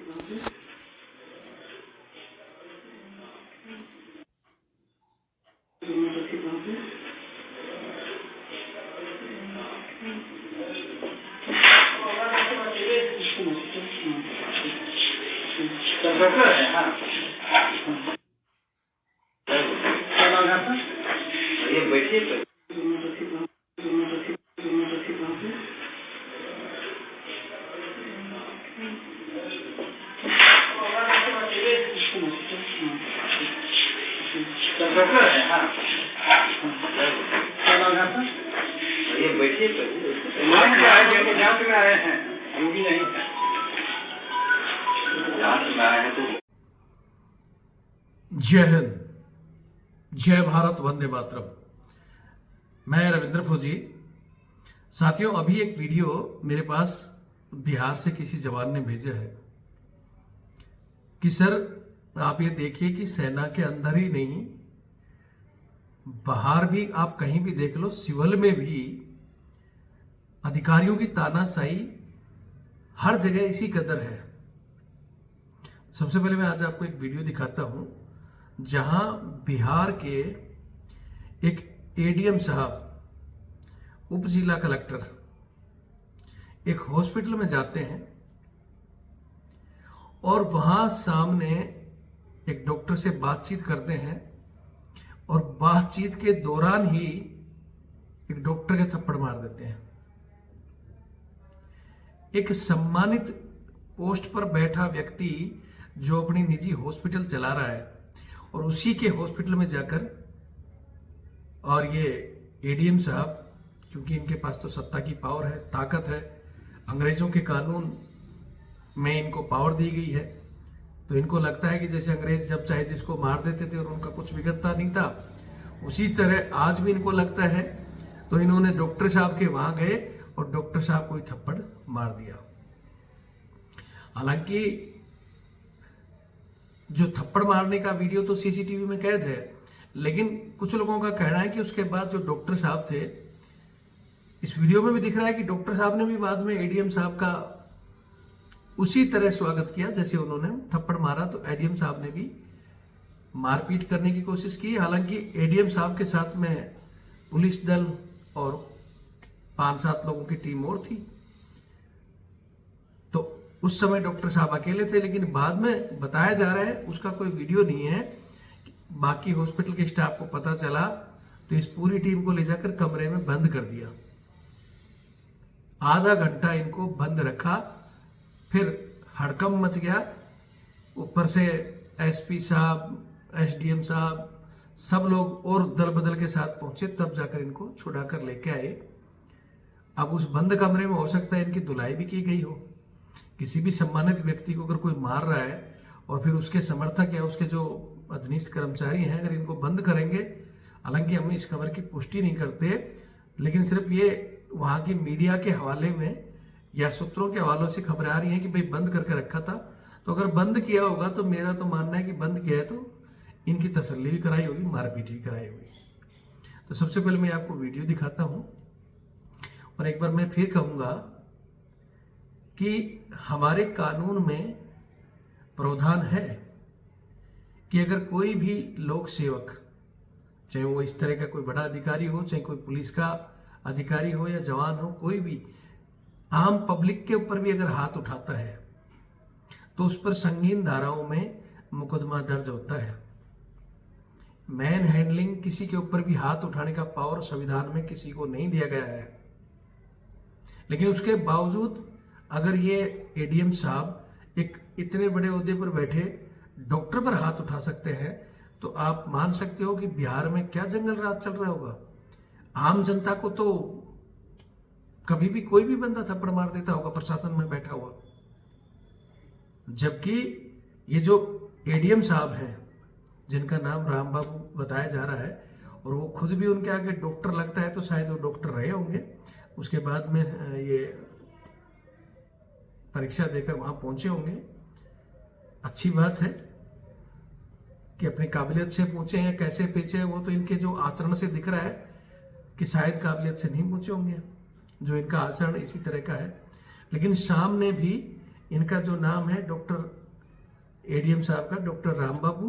ये बैठिए में आए हैं, योगी नहीं है। जय हिंद, जय भारत, वंदे मातरम। मैं रविंद्र फौजी। साथियों, अभी एक वीडियो मेरे पास बिहार से किसी जवान ने भेजा है कि सर आप ये देखिए कि सेना के अंदर ही नहीं, बाहर भी आप कहीं भी देख लो, सिविल में भी अधिकारियों की तानाशाही हर जगह इसी कदर है। सबसे पहले मैं आज आपको एक वीडियो दिखाता हूं जहां बिहार के एक एडीएम साहब, उप जिला कलेक्टर, एक हॉस्पिटल में जाते हैं और वहां सामने एक डॉक्टर से बातचीत करते हैं और बातचीत के दौरान ही एक डॉक्टर के थप्पड़ मार देते हैं। एक सम्मानित पोस्ट पर बैठा व्यक्ति जो अपनी निजी हॉस्पिटल चला रहा है और उसी के हॉस्पिटल में जाकर, और ये एडीएम साहब, क्योंकि इनके पास तो सत्ता की पावर है, ताकत है, अंग्रेजों के कानून में इनको पावर दी गई है, तो इनको लगता है कि जैसे अंग्रेज जब चाहे जिसको मार देते थे और उनका कुछ बिगड़ता नहीं था, उसी तरह आज भी इनको लगता है। तो इन्होंने डॉक्टर साहब के वहां गए और डॉक्टर साहब को ही थप्पड़ मार दिया। हालांकि जो थप्पड़ मारने का वीडियो तो सीसीटीवी में कैद है, लेकिन कुछ लोगों का कहना है कि उसके बाद जो डॉक्टर साहब थे, इस वीडियो में भी दिख रहा है कि डॉक्टर साहब ने भी बाद में एडीएम साहब का उसी तरह स्वागत किया जैसे उन्होंने थप्पड़ मारा, तो एडीएम साहब ने भी मारपीट करने की कोशिश की। हालांकि एडीएम साहब के साथ में पुलिस दल और 5-7 लोगों की टीम और थी, तो उस समय डॉक्टर साहब अकेले थे। लेकिन बाद में बताया जा रहा है, उसका कोई वीडियो नहीं है, बाकी हॉस्पिटल के स्टाफ को पता चला तो इस पूरी टीम को ले जाकर कमरे में बंद कर दिया। आधा घंटा इनको बंद रखा, फिर हड़कंप मच गया। ऊपर से एसपी साहब, एसडीएम साहब, सब लोग और दल बदल के साथ पहुंचे, तब जाकर इनको छुड़ा कर लेके आए। अब उस बंद कमरे में हो सकता है इनकी धुलाई भी की गई हो। किसी भी सम्मानित व्यक्ति को अगर कोई मार रहा है और फिर उसके समर्थक या उसके जो अधीनस्थ कर्मचारी हैं अगर इनको बंद करेंगे, हालांकि हम इस खबर की पुष्टि नहीं करते, लेकिन सिर्फ ये वहां की मीडिया के हवाले में या सूत्रों के हवालों से खबर आ रही है कि भाई बंद करके रखा था। तो अगर बंद किया होगा तो मेरा तो मानना है कि बंद किया है तो इनकी तसल्ली भी कराई होगी, मारपीट भी कराई होगी। तो सबसे पहले मैं आपको वीडियो दिखाता हूं और एक बार मैं फिर कहूंगा कि हमारे कानून में प्रावधान है कि अगर कोई भी लोक सेवक, चाहे वो इस तरह का कोई बड़ा अधिकारी हो, चाहे कोई पुलिस का अधिकारी हो या जवान हो, कोई भी आम पब्लिक के ऊपर भी अगर हाथ उठाता है तो उस पर संगीन धाराओं में मुकदमा दर्ज होता है। मैन हैंडलिंग, किसी के ऊपर भी हाथ उठाने का पावर संविधान में किसी को नहीं दिया गया है। लेकिन उसके बावजूद अगर ये एडीएम साहब एक इतने बड़े ओहदे पर बैठे डॉक्टर पर हाथ उठा सकते हैं, तो आप मान सकते हो कि बिहार में क्या जंगल राज चल रहा होगा। आम जनता को तो कभी भी कोई भी बंदा थप्पड़ मार देता होगा प्रशासन में बैठा हुआ। जबकि ये जो एडीएम साहब हैं, जिनका नाम राम बाबू बताया जा रहा है, और वो खुद भी उनके आगे डॉक्टर लगता है, तो शायद वो डॉक्टर रहे होंगे, उसके बाद में ये परीक्षा देकर वहां पहुंचे होंगे। अच्छी बात है कि अपनी काबिलियत से पहुंचे हैं, कैसे पहुंचे हैं वो तो इनके जो आचरण से दिख रहा है कि शायद काबिलियत से नहीं पहुंचे होंगे, जो इनका आचरण इसी तरह का है। लेकिन सामने भी इनका जो नाम है डॉक्टर एडीएम साहब का, डॉक्टर राम बाबू,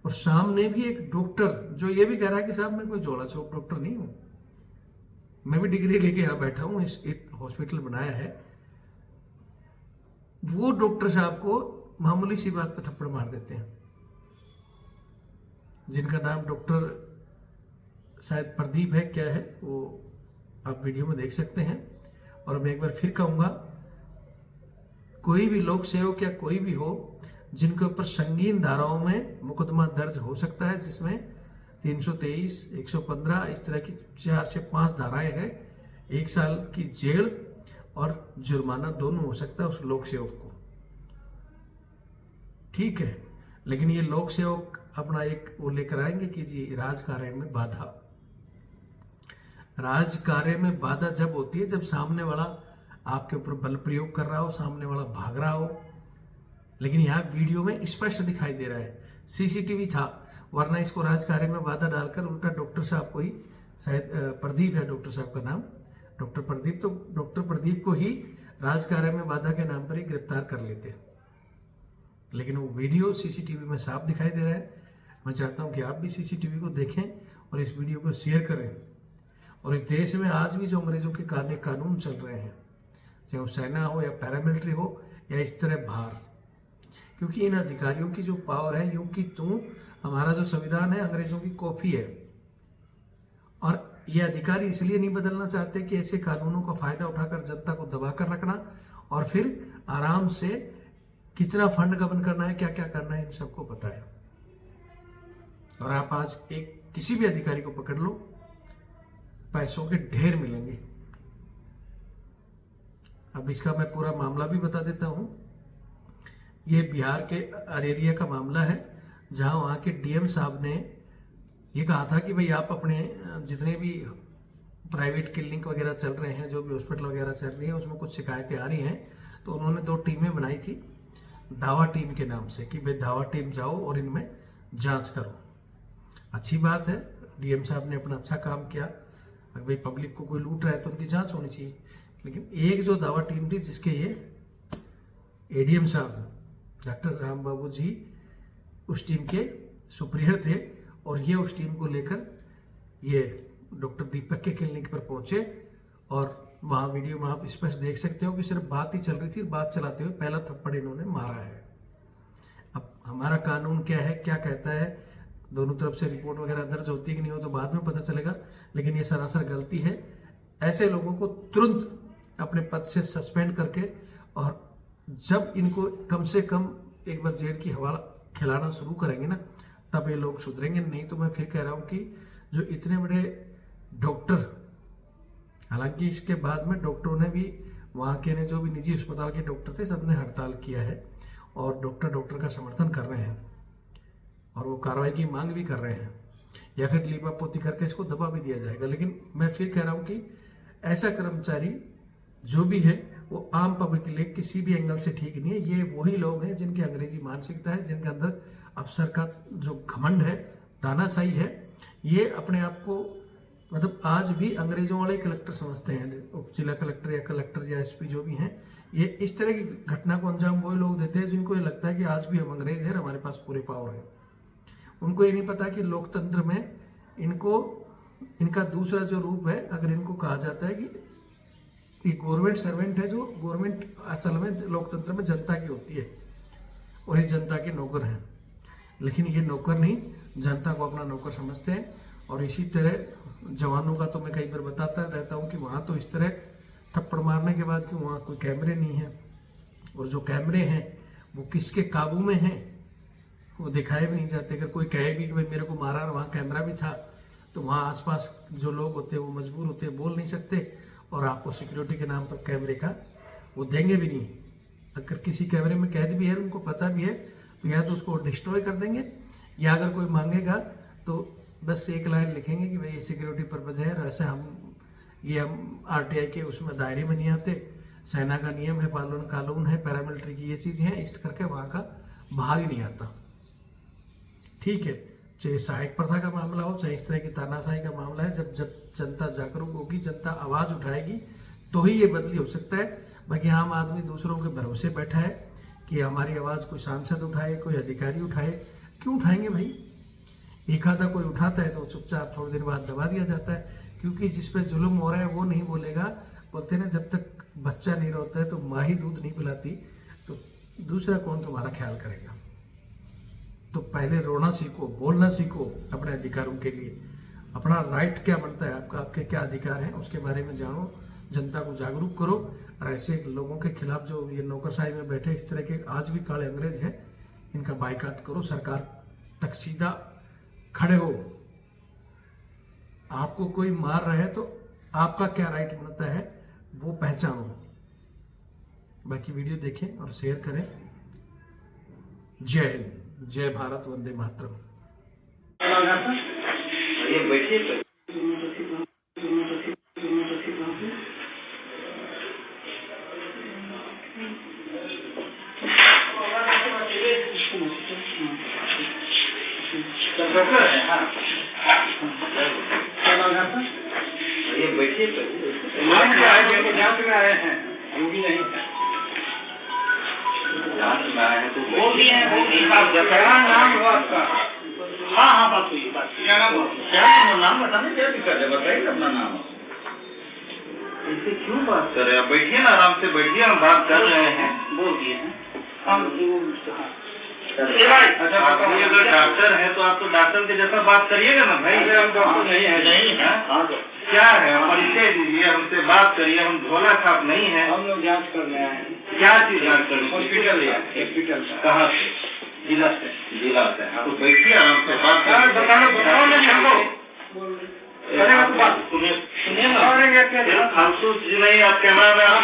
और सामने भी एक डॉक्टर जो ये भी कह रहा है कि साहब मैं कोई जोड़ा चौक डॉक्टर नहीं हूं, मैं भी डिग्री लेके यहां बैठा हूं, इस हॉस्पिटल बनाया है। वो डॉक्टर साहब को मामूली सी बात पर थप्पड़ मार देते हैं, जिनका नाम डॉक्टर शायद प्रदीप है, क्या है वो आप वीडियो में देख सकते हैं। और मैं एक बार फिर कहूंगा, कोई भी लोक सेवक या कोई भी हो जिनके ऊपर संगीन धाराओं में मुकदमा दर्ज हो सकता है, जिसमें 323, 115 इस तरह की 4 से 5 धाराएं हैं, 1 साल की जेल और जुर्माना दोनों हो सकता है उस लोक सेवक को। ठीक है, लेकिन ये लोक सेवक अपना एक वो लेकर आएंगे कि जी राज कार्य में बाधा। राज कार्य में बाधा जब होती है जब सामने वाला आपके ऊपर बल प्रयोग कर रहा हो, सामने वाला भाग रहा हो। लेकिन यहाँ वीडियो में स्पष्ट दिखाई दे रहा है सीसीटीवी था, वरना इसको राज कार्य में बाधा डालकर उल्टा डॉक्टर साहब को ही, शायद प्रदीप है डॉक्टर साहब का नाम, डॉक्टर प्रदीप, तो डॉक्टर प्रदीप को ही राज कार्य में बाधा के नाम पर ही गिरफ्तार कर लेते। लेकिन वो वीडियो सीसीटीवी में साफ दिखाई दे रहा है। मैं चाहता हूं कि आप भी सीसीटीवी को देखें और इस वीडियो को शेयर करें। और इस देश में आज भी जो अंग्रेजों के कानून चल रहे हैं, चाहे वो सेना हो या पैरामिलिट्री हो या इस तरह बाहर, क्योंकि इन अधिकारियों की जो पावर है, यूं कि तू हमारा जो संविधान है अंग्रेजों की कॉपी है। और ये अधिकारी इसलिए नहीं बदलना चाहते कि ऐसे कानूनों का फायदा उठाकर जनता को दबाकर रखना और फिर आराम से कितना फंड गबन करना है, क्या क्या करना है, इन सबको पता है। और आप आज एक किसी भी अधिकारी को पकड़ लो, पैसों के ढेर मिलेंगे। अब इसका मैं पूरा मामला भी बता देता हूं। ये बिहार के अरेरिया का मामला है, जहां वहां के डीएम साहब ने ये कहा था कि भाई आप अपने जितने भी प्राइवेट क्लिनिक वगैरह चल रहे हैं, जो भी हॉस्पिटल वगैरह चल रही है, उसमें कुछ शिकायतें आ रही हैं। तो उन्होंने 2 टीमें बनाई थी दावा टीम के नाम से कि भाई दावा टीम जाओ और इनमें जांच करो। अच्छी बात है, डीएम साहब ने अपना अच्छा काम किया। अगर भाई पब्लिक को कोई लूट रहा है तो उनकी जांच होनी चाहिए। लेकिन एक जो दावा टीम थी जिसके ये एडीएम साहब डॉक्टर राम बाबू जी उस टीम के सुपरियर थे, और ये उस टीम को लेकर ये डॉक्टर दीपक के क्लिनिक पर पहुंचे। और वहां वीडियो में आप स्पष्ट देख सकते हो कि सिर्फ बात ही चल रही थी, बात चलाते हुए पहला थप्पड़ इन्होंने मारा है। अब हमारा कानून क्या है, क्या कहता है, दोनों तरफ से रिपोर्ट वगैरह दर्ज होती है कि नहीं हो तो बाद में पता चलेगा। लेकिन ये सरासर गलती है। ऐसे लोगों को तुरंत अपने पद से सस्पेंड करके, और जब इनको कम से कम एक बार जेल की हवा खिलाना शुरू करेंगे ना, तब ये लोग सुधरेंगे। नहीं तो मैं फिर कह रहा हूं कि जो इतने बड़े डॉक्टर, हालांकि इसके बाद में डॉक्टरों ने भी, वहां के ने जो भी निजी अस्पताल के डॉक्टर थे, सबने हड़ताल किया है और डॉक्टर का समर्थन कर रहे हैं और वो कार्रवाई की मांग भी कर रहे हैं, या फिर लीपापोती करके इसको दबा भी दिया जाएगा। लेकिन मैं फिर कह रहा हूं कि ऐसा कर्मचारी जो भी है वो आम पब्लिक के लिए किसी भी एंगल से ठीक नहीं है। ये वही लोग हैं जिनकी अंग्रेजी मानसिकता है, जिनके अंदर अफसर का जो घमंड है, तानाशाही है। ये अपने आप को मतलब आज भी अंग्रेजों वाले कलेक्टर समझते हैं, उप जिला कलेक्टर या कलेक्टर या एसपी जो भी हैं। ये इस तरह की घटना को अंजाम वही लोग देते हैं जिनको ये लगता है कि आज भी हम अंग्रेज हैं, हमारे पास पूरे पावर है। उनको ये नहीं पता कि लोकतंत्र में इनका दूसरा जो रूप है, अगर इनको कहा जाता है कि ये गवर्नमेंट सर्वेंट है, जो गवर्नमेंट असल में लोकतंत्र में जनता की होती है और ये जनता के नौकर हैं। लेकिन ये नौकर नहीं, जनता को अपना नौकर समझते हैं। और इसी तरह जवानों का तो मैं कई बार बताता रहता हूँ कि वहाँ तो इस तरह थप्पड़ मारने के बाद कि वहाँ कोई कैमरे नहीं है, और जो कैमरे हैं वो किसके काबू में हैं वो दिखाए भी नहीं जाते। अगर कोई कहे भी कि भाई मेरे को मारा और वहाँ कैमरा भी था, तो वहाँ आसपास जो लोग होते हैं वो मजबूर होते हैं, बोल नहीं सकते, और आपको सिक्योरिटी के नाम पर कैमरे का वो देंगे भी नहीं। अगर किसी कैमरे में कैद भी है, उनको पता भी है, तो या तो उसको डिस्ट्रॉय कर देंगे, या अगर कोई मांगेगा तो बस एक लाइन लिखेंगे कि भाई ये सिक्योरिटी पर्पज है, और ऐसे हम आरटीआई के उसमें दायरे में नहीं आते, सेना का नियम है, पालन कानून है, पैरामिलिट्री की ये चीजें हैं, इस करके वहां का बाहर ही नहीं आता। ठीक है, चाहे सहायक प्रथा का मामला हो, चाहे इस तरह की तानाशाही का मामला है, जब जनता जागरूक होगी, जनता आवाज उठाएगी, तो ही ये बदली हो सकता है। बाकी आम आदमी दूसरों के भरोसे बैठा है कि हमारी आवाज़ कोई सांसद उठाए, कोई अधिकारी उठाए। क्यों उठाएंगे भाई? एक आधा कोई उठाता है तो चुपचाप थोड़ी देर बाद दबा दिया जाता है, क्योंकि जिस पे जुल्म हो रहा है वो नहीं बोलेगा। बोलते ना, जब तक बच्चा नहीं रोता है तो माँ ही दूध नहीं पिलाती, तो दूसरा कौन तुम्हारा ख्याल करेगा? तो पहले रोना सीखो, बोलना सीखो अपने अधिकारों के लिए। अपना राइट क्या बनता है आपका, आपके क्या अधिकार हैं उसके बारे में जानो, जनता को जागरूक करो। और ऐसे लोगों के खिलाफ जो ये नौकरशाही में बैठे इस तरह के आज भी काले अंग्रेज हैं, इनका बाइकाट करो, सरकार तक सीधा खड़े हो। आपको कोई मार रहा है तो आपका क्या राइट बनता है वो पहचानो। बाकी वीडियो देखें और शेयर करें। जय हिंद, जय भारत, वंदे मातरम। ये बैठिए तो डॉक्टर है। हाँ, क्या नाम है आपका? ये बैठिए तो जांच में आए हैं, ड्यूटी नहीं है। जांच में आए हैं तो वो भी है, वो भी क्या नाम हुआ आपका? हाँ हाँ, बात हुई, बात क्या नाम हुआ? क्या नाम बताने, क्या दिक्कत है, बताइए अपना नाम। ऐसे क्यों बात कर रहे हैं? बैठिए ना, आराम से बैठिए, हम बात कर रहे हैं। बोल दिए हैं हम। अच्छा, आप ये अगर डॉक्टर है तो आप तो डॉक्टर के जैसा बात करिएगा ना भाई। हम डॉक्टर नहीं है। नहीं है? हाँ, तो क्या है, परिचय दीजिए, हमसे बात करिए। हम झोला छाप नहीं है। हम लोग जांच करने आए हैं। क्या चीज जांच करनी? हॉस्पिटल है। हॉस्पिटल कहाँ से? जिला से। जिला से। हाँ, तो बैठिए, आराम से बात करिए। बताओ नहीं हमको। सुनिए ना, फालतू चीज नहीं। आप कैमरा में आप